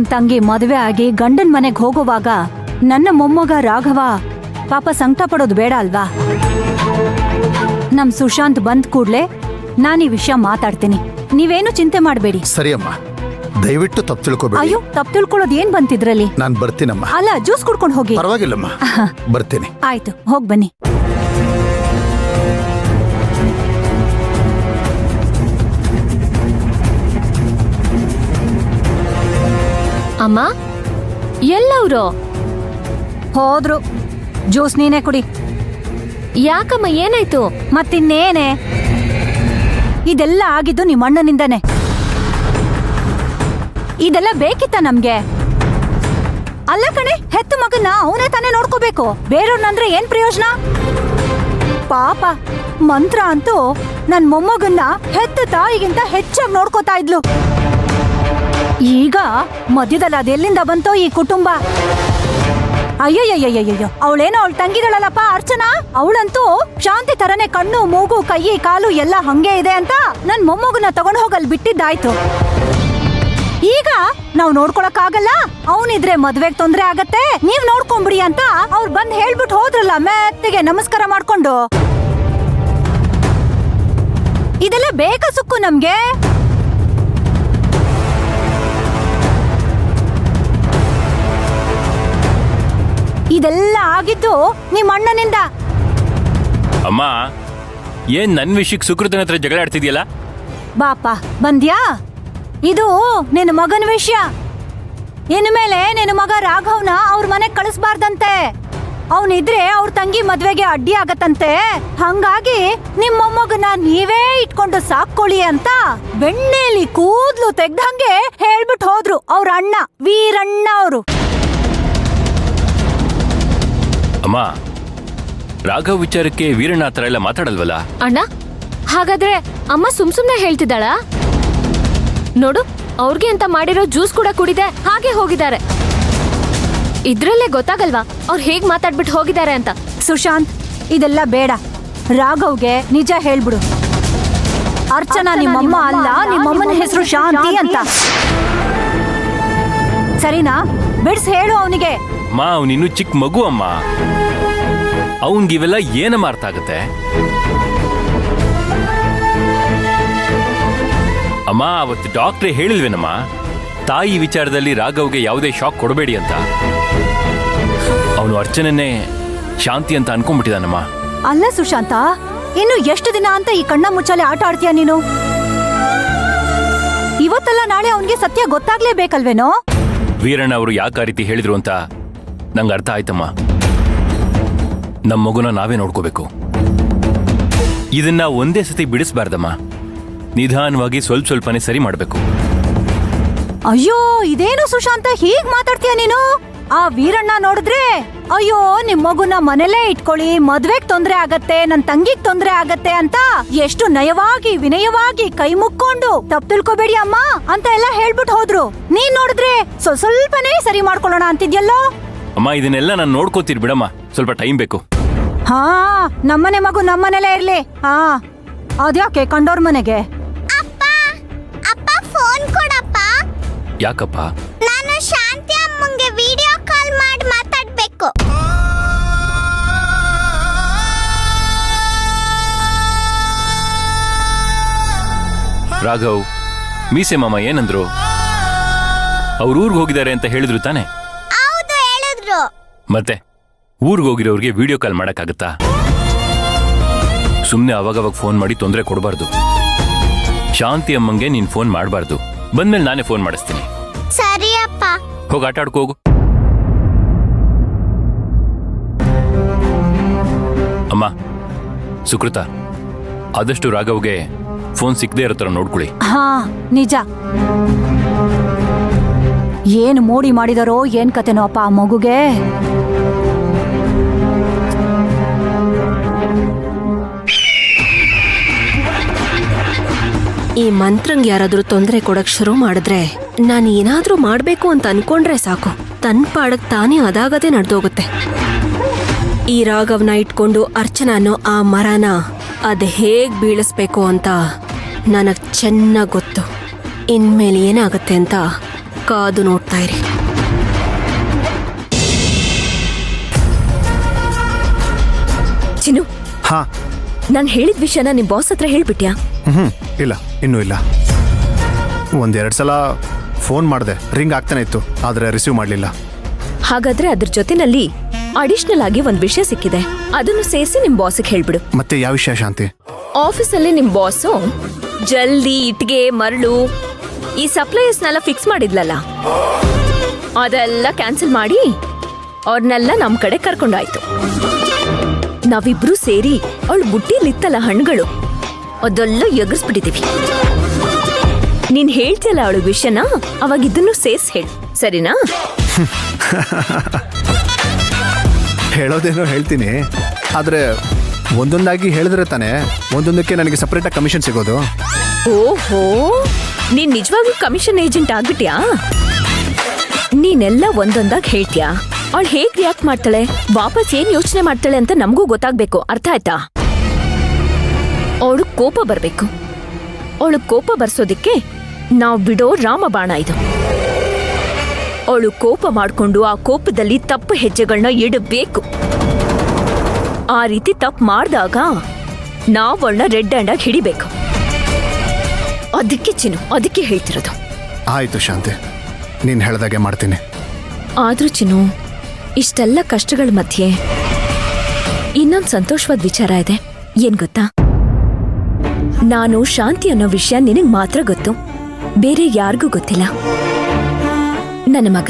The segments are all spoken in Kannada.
ನಿಮ್ ತಂಗಿ ಮದುವೆ ಆಗಿ ಗಂಡನ್ ಮನೆಗ್ ಹೋಗುವಾಗ ನನ್ನ ಮೊಮ್ಮಗ ರಾಘವ ಪಾಪ ಸಂಕಟ ಪಡೋದು ಬೇಡ ಅಲ್ವಾ? ನಮ್ ಸುಶಾಂತ್ ಬಂದ್ ಕೂಡ್ಲೆ ನಾನೀ ವಿಷಯ ಮಾತಾಡ್ತೀನಿ, ನೀವೇನು ಚಿಂತೆ ಮಾಡ್ಬೇಡಿ. ಸರಿ ಅಮ್ಮ, ದಯವಿಟ್ಟು ತಪ್ಪು ತಿಳ್ಕೊಬೇಡಿ. ಅಯ್ಯೋ, ತಪ್ಪು ತಿಳ್ಕೊಳ್ಳೋದು ಏನ್ ಬಂತಿದ್ರಲ್ಲಿ? ನಾನ್ ಬರ್ತೀನಮ್ಮ. ಅಲ್ಲ, ಜ್ಯೂಸ್ ಕುಡ್ಕೊಂಡು ಹೋಗಿ. ಪರವಾಗಿಲ್ಲಮ್ಮ, ಬರ್ತೀನಿ. ಆಯ್ತು, ಹೋಗ್ ಬನ್ನಿ. ಅಮ್ಮ, ಎಲ್ಲವ್ರು? ಹೋದ್ರು. ಜ್ಯೂಸ್ ನೀನೇ ಕುಡಿ. ಯಾಕಮ್ಮ, ಏನಾಯ್ತು? ಮತ್ತಿನ್ನೇನೆ, ಇದೆಲ್ಲ ಆಗಿದ್ದು ನಿಮ್ಮ ಅಣ್ಣನಿಂದಾನೆ. ಇದೆಲ್ಲ ಬೇಕಿತ್ತ ನಮ್ಗೆ? ಅಲ್ಲ ಕಣೆ, ಹೆತ್ತು ಮಗನ್ನ ಅವನೇ ತಾನೇ ನೋಡ್ಕೋಬೇಕು, ಬೇರೆಯವ್ರನ್ನಂದ್ರೆ ಏನ್ ಪ್ರಯೋಜನ? ಪಾಪ ಮಂತ್ರ ಅಂತೂ ನನ್ ಮೊಮ್ಮಗನ್ನ ಹೆತ್ತ ತಾಯಿಗಿಂತ ಹೆಚ್ಚಾಗಿ ನೋಡ್ಕೋತಾ ಇದ್ಲು. ಈಗ ಮಧ್ಯದಲ್ಲಿ ಅದೆಲ್ಲಿಂದ ಬಂತೋ ಈ ಕುಟುಂಬ? ಅಯ್ಯಯ್ಯಯ್ಯಯ್ಯಯ್ಯೋ, ಅವಳೇನೋ ಅವಳು ತಂಗಿದಳಲ್ಲಪ್ಪ ಅರ್ಚನಾ, ಅವಳಂತೂ ಶಾಂತಿ ತರನೇ ಕಣ್ಣು ಮೂಗು ಕೈ ಕಾಲು ಎಲ್ಲ ಹಂಗೆ ಇದೆ ಅಂತ ನನ್ ಮೊಮ್ಮಗನ್ನ ತಗೊಂಡ್ ಹೋಗಲ್ ಬಿಟ್ಟಿದ್ದಾಯ್ತು. ಈಗ ನಾವ್ ನೋಡ್ಕೊಳಕ್ ಆಗಲ್ಲ, ಅವನಿದ್ರೆ ಮದ್ವೆಗ್ ತೊಂದ್ರೆ ಆಗತ್ತೆ, ನೀವ್ ನೋಡ್ಕೊಂಬಿಡಿ ಅಂತ ಅವ್ರು ಬಂದ್ ಹೇಳ್ಬಿಟ್ಟು ಹೋದ್ರಲ್ಲ ಮೆತ್ತಿಗೆ ನಮಸ್ಕಾರ ಮಾಡ್ಕೊಂಡು. ಇದೆಲ್ಲ ಬೇಕಾ ಸುಕ್ಕು ನಮ್ಗೆ? ಇದೆಲ್ಲ ಆಗಿದ್ದು ನಿಮ್ಮ ಅಣ್ಣನಿಂದ. ಅಮ್ಮ, ಏನ್ ನನ್ ವಿಷಯಕ್ಕೆ ಸುಕೃತನ ಹತ್ರ ಜಗಳ ಆಡ್ತಿದ್ಯಲ್ಲ? ಬಾಪ ಬಂದ್ಯಾ? ಇದು ನಿನ್ನ ಮಗನ ವಿಷಯ. ಇನ್ಮೇಲೆ ನಿನ್ನ ಮಗ ರಾಘವ್ನ ಅವ್ರ ಮನೆಗ್ ಕಳಿಸ್ಬಾರ್ದಂತೆ. ಅವನಿದ್ರೆ ಅವ್ರ ತಂಗಿ ಮದ್ವೆಗೆ ಅಡ್ಡಿ ಆಗತ್ತಂತೆ. ಹಂಗಾಗಿ ನಿಮ್ ಮೊಮ್ಮಗನ ನೀವೇ ಇಟ್ಕೊಂಡು ಸಾಕೊಳ್ಳಿ ಅಂತ ಬೆಣ್ಣೆಲಿ ಕೂದ್ಲು ತೆಗ್ದಂಗೆ ಹೇಳ್ಬಿಟ್ಟು ಹೋದ್ರು ಅವ್ರ ಅಣ್ಣ ವೀರಣ್ಣ ಅವರು. ಅಮ್ಮ, ರಾಘವ್ ವಿಚಾರಕ್ಕೆ ವೀರಣ್ಣ ಹತ್ರ ಎಲ್ಲ ಮಾತಾಡಲ್ವಲ್ಲ? ಅಣ್ಣ, ಹಾಗಾದ್ರೆ ಅಮ್ಮ ಸುಮ್ನೆ ಹೇಳ್ತಿದ್ದಾಳ? ನೋಡು, ಅವ್ರಿಗೆ ಅಂತ ಮಾಡಿರೋ ಜ್ಯೂಸ್ ಕೂಡ ಕುಡಿದೆ ಹಾಗೆ ಹೋಗಿದ್ದಾರೆ. ಇದ್ರಲ್ಲೇ ಗೊತ್ತಾಗಲ್ವಾ ಅವ್ರು ಹೇಗ್ ಮಾತಾಡ್ಬಿಟ್ಟು ಹೋಗಿದ್ದಾರೆ ಅಂತ? ಸುಶಾಂತ್, ಇದೆಲ್ಲ ಬೇಡ. ರಾಘವ್ಗೆ ನಿಜ ಹೇಳ್ಬಿಡು. ಅರ್ಚನಾ ನಿಮ್ಮಮ್ಮ ಅಲ್ಲ, ನಿಮ್ಮಮ್ಮನ ಹೆಸರು ಶಾಂತಿ ಅಂತ. ಸರಿನಾ? ಬಿಡ್ಸ್ ಹೇಳು ಅವನಿಗೆ. ಅಮ್ಮ, ಅವನಿನ್ನು ಚಿಕ್ಕ ಮಗು ಅಮ್ಮ, ಅವನ್ಗಿವೆಲ್ಲ ಏನಮ್ಮ ಅರ್ಥ ಆಗತ್ತೆ? ಅಮ್ಮ, ಅವತ್ತು ಡಾಕ್ಟ್ರೇ ಹೇಳಿಲ್ವೇನಮ್ಮ, ತಾಯಿ ವಿಚಾರದಲ್ಲಿ ರಾಘವ್ಗೆ ಯಾವುದೇ ಶಾಕ್ ಕೊಡಬೇಡಿ ಅಂತ. ಅವನು ಅರ್ಚನೆನೇ ಶಾಂತಿ ಅಂತ ಅನ್ಕೊಂಡ್ಬಿಟ್ಟಿದಾನಮ್ಮ. ಅಲ್ಲ ಸುಶಾಂತ, ಇನ್ನು ಎಷ್ಟು ದಿನ ಅಂತ ಈ ಕಣ್ಣ ಮುಚ್ಚಾಲೆ ಆಟ ಆಡ್ತೀಯ ನೀನು? ಇವತ್ತಲ್ಲ ನಾಳೆ ಅವನಿಗೆ ಸತ್ಯ ಗೊತ್ತಾಗ್ಲೇಬೇಕಲ್ವೇನೋ? ವೀರಣ್ಣ ಅವರು ಯಾಕೆ ಆ ರೀತಿ ಹೇಳಿದ್ರು ಅಂತ ನಂಗೆ ಅರ್ಥ ಆಯ್ತಮ್ಮ. ನಮ್ಮ ಮಗುನ ನಾವೇ ನೋಡ್ಕೋಬೇಕು. ಇದನ್ನ ಒಂದೇ ಸತಿ ಬಿಡಿಸ್ಬಾರ್ದಮ್ಮ, ನಿಧಾನವಾಗಿ ಸ್ವಲ್ಪನೇ ಸರಿ ಮಾಡ್ಬೇಕು. ಅಯ್ಯೋ, ಇದೇನು ಸುಶಾಂತ ಹೀಗ್ ಮಾತಾಡ್ತೀಯ ನೀನು? ಆ ವೀರಣ್ಣ ನೋಡಿದ್ರೆ ಅಯ್ಯೋ ನಿಮ್ ಮಗುನ ಮನೇಲೇ ಇಟ್ಕೊಳ್ಳಿ, ಮದ್ವೆಗ್ ತೊಂದ್ರೆ ಆಗತ್ತೆ, ನನ್ ತಂಗಿಗ್ ತೊಂದ್ರೆ ಆಗತ್ತೆ ಅಂತ ಎಷ್ಟು ನಯವಾಗಿ ವಿನಯವಾಗಿ ಕೈ ಮುಕ್ಕೊಂಡು ತಪ್ಪು ತಿಳ್ಕೊಬೇಡಿ ಅಮ್ಮ ಅಂತ ಎಲ್ಲ ಹೇಳ್ಬಿಟ್ಟು ಹೋದ್ರು. ನೀನ್ ನೋಡಿದ್ರೆ ಸ್ವಲ್ಪನೇ ಸರಿ ಮಾಡ್ಕೊಳ್ಳೋಣ ಅಂತಿದ್ಯಲ್ಲೋ? ಅಮ್ಮ, ಇದನ್ನೆಲ್ಲ ನಾನು ನೋಡ್ಕೋತೀರಿ ಬಿಡಮ್ಮ, ಸ್ವಲ್ಪ ಟೈಮ್ ಬೇಕು. ಹಾ, ನಮ್ಮನೆ ಮಗು ನಮ್ಮನೇಲೇ ಇರ್ಲಿ. ಹಾ, ಅದ್ಯಾಕೆ ಕಂಡೋರ್ ಮನೆಗೆ? ಫೋನ್ ಕೊಡಪ್ಪ. ಯಾಕಪ್ಪ? ನಾನು ಶಾಂತಿ ಅಮ್ಮಂಗೆ ವಿಡಿಯೋ ಕಾಲ್ ಮಾಡಿ ಮಾತಾಡ್ಬೇಕು. ರಾಘವ್, ಮೀಸೆ ಮಾಮ ಏನಂದ್ರು? ಅವ್ರ ಊರ್ಗ್ ಹೋಗಿದ್ದಾರೆ ಅಂತ ಹೇಳಿದ್ರು ತಾನೆ? ಹೌದು, ಹೇಳಿದ್ರು. ಮತ್ತೆ ಊರ್ಗ್ ಹೋಗಿರೋರ್ಗೆ ವಿಡಿಯೋ ಕಾಲ್ ಮಾಡಕ್ಕಾಗತ್ತಾ? ಸುಮ್ನೆ ಅವಾಗವಾಗ ಫೋನ್ ಮಾಡಿ ತೊಂದರೆ ಕೊಡಬಾರ್ದು. ಶಾಂತಿ ಅಮ್ಮಂಗೆ ನೀನ್ ಫೋನ್ ಮಾಡಬಾರ್ದು. ಬಂದ್ಮೇಲೆ ನಾನೇ ಫೋನ್ ಮಾಡಿಸ್ತೀನಿ. ಸರಿ ಅಪ್ಪ. ಹೋಗಿ ಆಟ ಆಡ್ಕೋ ಹೋಗು. ಅಮ್ಮ, ಸುಕೃತ, ಆದಷ್ಟು ರಾಘವ್ಗೆ ಫೋನ್ ಸಿಕ್ಕದೇ ಇರೋ ತರ ನೋಡ್ಕೊಳ್ಳಿ. ಹಾ, ನಿಜ. ಏನ್ ಮೋಡಿ ಮಾಡಿದಾರೋ ಏನ್ ಕತೆನೋ ಅಪ್ಪ ಆ ಮಗುಗೆ. ಈ ಮಂತ್ರಂಗ್ ಯಾರಾದ್ರೂ ತೊಂದರೆ ಕೊಡಕ್ ಶುರು ಮಾಡಿದ್ರೆ ನಾನು ಏನಾದ್ರೂ ಮಾಡ್ಬೇಕು ಅಂತ ಅನ್ಕೊಂಡ್ರೆ ಸಾಕು, ತನ್ ಪಾಡಕ್ ತಾನೇ ಅದಾಗದೆ ನಡೆದೋಗುತ್ತೆ. ಈ ರಾಘವ್ನ ಇಟ್ಕೊಂಡು ಅರ್ಚನಾನೋ ಆ ಮರನ ಅದ್ ಹೇಗ್ ಬೀಳಿಸ್ಬೇಕು ಅಂತ ನನಗ್ ಚೆನ್ನಾಗ್ ಗೊತ್ತು. ಇನ್ಮೇಲೆ ಏನಾಗತ್ತೆ ಅಂತ ಕಾದು ನೋಡ್ತಾ ಇರಿ. ಚಿನ್ನು, ಹಾ. ನಾನು ಹೇಳಿದ ವಿಷಯನ ನಿಮ್ ಬಾಸ್ ಹತ್ರ ಹೇಳ್ಬಿಟ್ಯಾ? ಇಲ್ಲ, ಇನ್ನೂ ಇಲ್ಲ. ಒಂದೆರಡು ಸಲ ಫೋನ್ ಮಾಡಿದೆ, ರಿಂಗ್ ಆಗ್ತಾನೆ ಇತ್ತು, ಆದರೆ ರಿಸೀವ್ ಮಾಡಲಿಲ್ಲ. ಹಾಗಾದ್ರೆ ಅದ್ರ ಜೊತೆನಲ್ಲಿ ಅಡಿಷನಲ್ ಆಗಿ ಒಂದ್ ವಿಷಯ ಸಿಕ್ಕಿದೆ, ಅದನ್ನು ಸೇರಿಸಿ ನಿಮ್ ಬಾಸ್ಗೆ ಹೇಳ್ಬಿಡು. ಮತ್ತೆ ಯಾವ ವಿಷಯ ಶಾಂತಿ? ಆಫೀಸಲ್ಲಿ ನಿಮ್ ಬಾಸು ಜಲ್ದಿ ಇಟ್ಗೆ ಮರಳು ಈ ಸಪ್ಲೈಯರ್ಸ್ನೆಲ್ಲ ಫಿಕ್ಸ್ ಮಾಡಿದ್ಲಲ್ಲ, ಅದೆಲ್ಲ ಕ್ಯಾನ್ಸಲ್ ಮಾಡಿ ಅವ್ರನ್ನೆಲ್ಲ ನಮ್ ಕಡೆ ಕರ್ಕೊಂಡಾಯ್ತು. ನಾವಿಬ್ರು ಸೇರಿ ಅವಳು ಬುಟ್ಟಿಲಿತ್ತಲ್ಲ ಹಣ್ಣುಗಳು, ಅದೆಲ್ಲ ಎಗರ್ಸ್ಬಿಟ್ಟಿದೀವಿ. ನೀನ್ ಹೇಳ್ತಿಯಲ್ಲ ಅವಳು ವಿಷಯನ, ಅವಾಗ ಇದನ್ನು ಸೇರ್ಸ್ ಹೇಳು, ಸರಿನಾ? ಹೇಳೋದೇನೋ ಹೇಳ್ತೀನಿ, ಆದರೆ ಒಂದೊಂದಾಗಿ ಹೇಳಿದ್ರೆ ತಾನೇ ಒಂದೊಂದಕ್ಕೆ ನನಗೆ ಸಪ್ರೇಟಾಗಿ ಕಮಿಷನ್ ಸಿಗೋದು. ಓಹೋ, ನೀನ್ ನಿಜವಾಗ್ಲೂ ಕಮಿಷನ್ ಏಜೆಂಟ್ ಆಗ್ಬಿಟ್ಯಾ? ನೀನೆಲ್ಲ ಒಂದೊಂದಾಗಿ ಹೇಳ್ತೀಯಾ? ಅವಳು ಹೇಗ್ ರಿಯಾಕ್ಟ್ ಮಾಡ್ತಾಳೆ, ವಾಪಸ್ ಏನ್ ಯೋಚನೆ ಮಾಡ್ತಾಳೆ ಅಂತ ನಮಗೂ ಗೊತ್ತಾಗ್ಬೇಕು, ಅರ್ಥ ಆಯ್ತಾ? ಅವಳು ಕೋಪ ಬರ್ಬೇಕು. ಅವಳು ಕೋಪ ಬರ್ಸೋದಿಕ್ಕೆ ನಾವು ಬಿಡೋ ರಾಮಬಾಣ ಇದು. ಅವಳು ಕೋಪ ಮಾಡ್ಕೊಂಡು ಆ ಕೋಪದಲ್ಲಿ ತಪ್ಪು ಹೆಜ್ಜೆಗಳನ್ನ ಇಡಬೇಕು. ಆ ರೀತಿ ತಪ್ಪು ಮಾಡಿದಾಗ ನಾವು ಅವಳನ್ನ ರೆಡ್ ಹ್ಯಾಂಡ್ ಆಗಿ ಹಿಡಿಬೇಕು. ಅದಕ್ಕೆ ಚಿನ್ನು, ಅದಕ್ಕೆ ಹೇಳ್ತಿರೋದು. ಆಯಿತು ಶಾಂತಿ, ನೀನು ಹೇಳ್ದಾಗೆ ಮಾಡ್ತೀನಿ. ಆದ್ರೂ ಚಿನ್ನು, ಇಷ್ಟೆಲ್ಲ ಕಷ್ಟಗಳ ಮಧ್ಯೆ ಇನ್ನೊಂದು ಸಂತೋಷವಾದ ವಿಚಾರ ಇದೆ. ಏನ್ ಗೊತ್ತಾ? ನಾನು ಶಾಂತಿ ಅನ್ನೋ ವಿಷಯ ನಿನಗ್ ಮಾತ್ರ ಗೊತ್ತು, ಬೇರೆ ಯಾರಿಗೂ ಗೊತ್ತಿಲ್ಲ. ನನ್ನ ಮಗ,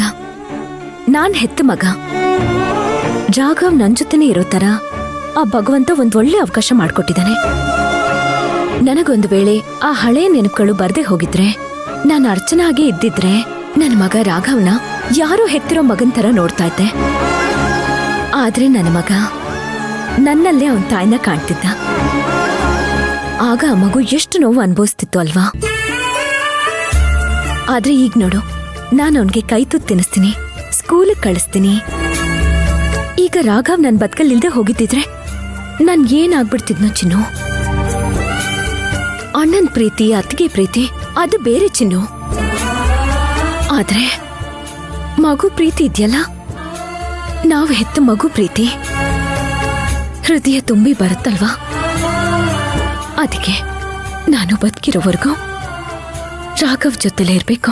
ನಾನ್ ಹೆತ್ತ ಮಗ ರಾಘವ್ ನನ್ ಜೊತೆನೇ ಇರೋ ತರ ಆ ಭಗವಂತ ಒಂದ್ ಒಳ್ಳೆ ಅವಕಾಶ ಮಾಡ್ಕೊಟ್ಟಿದ್ದಾನೆ. ನನಗೊಂದು ವೇಳೆ ಆ ಹಳೆ ನೆನಪುಗಳು ಬರ್ದೇ ಹೋಗಿದ್ರೆ, ನಾನು ಅರ್ಚನಾ ಹಾಗೆ ಇದ್ದಿದ್ರೆ, ನನ್ನ ಮಗ ರಾಘವ್ನ ಯಾರೋ ಹೆತ್ತಿರೋ ಮಗನ್ ತರ ನೋಡ್ತಾ ಇದ್ದೆ. ಆದ್ರೆ ನನ್ನ ಮಗ ನನ್ನಲ್ಲೇ ಅವನ್ ತಾಯಿನ ಕಾಣ್ತಿದ್ದ. ಆಗ ಆ ಮಗು ಎಷ್ಟು ನೋವು ಅನುಭವಿಸ್ತಿತ್ತು ಅಲ್ವಾ? ಆದ್ರೆ ಈಗ ನೋಡು, ನಾನು ಅವನ್ಗೆ ಕೈ ತುತ್ತು ತಿನ್ನಿಸ್ತೀನಿ, ಸ್ಕೂಲಿಗೆ ಕಳಿಸ್ತೀನಿ. ಈಗ ರಾಘವ್ ನನ್ ಬದುಕಲ್ಲಿಲ್ದೆ ಹೋಗಿದ್ದಿದ್ರೆ ನಾನ್ ಏನಾಗ್ಬಿಡ್ತಿದ್ನೋ ಚಿನ್ನು. ಅಣ್ಣನ್ ಪ್ರೀತಿ, ಅತ್ತಿಗೆ ಪ್ರೀತಿ ಅದು ಬೇರೆ ಚಿನ್ನು. ಆದ್ರೆ ಮಗು ಪ್ರೀತಿ ಇದೆಯಲ್ಲ, ನಾವು ಹೆತ್ತ ಮಗು ಪ್ರೀತಿ ಹೃದಯ ತುಂಬಿ ಬರುತ್ತಲ್ವಾ? ಅದಕ್ಕೆ ನಾನು ಬದುಕಿರೋವರೆಗೂ ರಾಘವ್ ಜೊತೆಲೇ ಇರ್ಬೇಕು.